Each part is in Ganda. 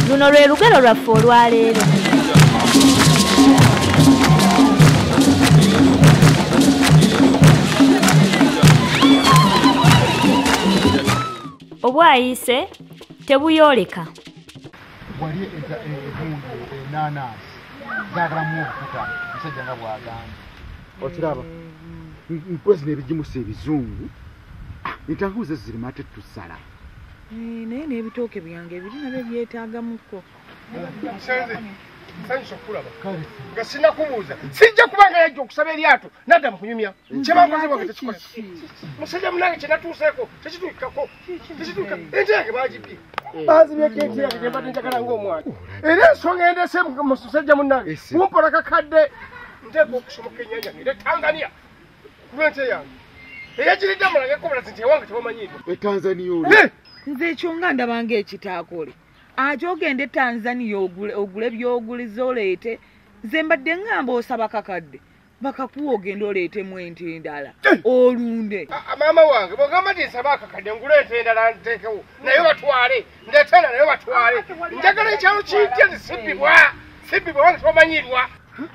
Luno lwe lugero lwaffe olwaleero. Obwayise tebuyooleka. Wali enanasi zagalamu okuta musajja nga bwagamba. Okiraba nkwezi n'ebigimusa ebizungu entanguuze zirima ate tusala. Naye n'ebitooke byange biri nabyo byetaagamuko. Nsanyusa okulaba nga sinnakubuuza sijja kubanga yajja okusaba eryato nadda mu kunyumya kyebankoze bwange tekikola musajja munange kyenatuuseeko tekituukako ente yange baagibye bazibyeko ente yange gye mbadde njagala ng'omwana era ensonga endese musajja munange kumpola kakadde nteeka okusomoka ennyanja ng'era Tanzania ku lw'ente yange eyagiridde amalageko balazi nti ewange tebamanyiddwa Tanzania oli Nze ekyo nga ndabanga ekitaakole. Ajo ogende Tanzania ogule byoguliza oleete nze mbadde ngamba osaba kakadde bakakuwa ogende oleetemu ente endala olunde. Maama wange bw'ogamba nti nsaba akakadde nguleete endala nteekewo naye batwale ndeetenda naye batwale njagala ekyalo kijja nsibbibwa wange tebamanyiirwa.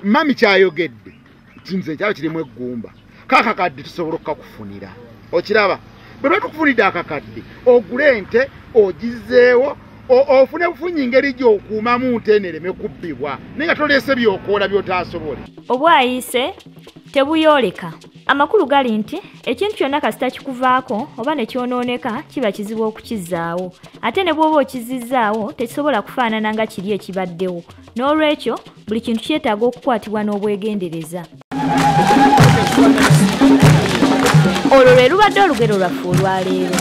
mami kyayogedde nti nze ekyalo kirimu eggumba kakakadde tusobola okukakufunira okiraba bwe batukufunidde akakadde ogule ente ogizeewo ofune bufunyi ngeri gy'okuumamu nte nereme kubbibwa naye nga toleese byokoola by'otaasobole. Obwayise tebuyooleka. Amakulu gali nti ekintu kyonna kasita kikuvaako oba ne kyonooneka kiba kizibu okukizzaawo ate ne bw'oba okizizzaawo tekisobola kufaanana nga kiri ekibaddewo n'olwekyo buli kintu kyetaaga okukwatibwa n'obwegendereza. Olwo lwe lubadde olugero lwaffe olwaleero.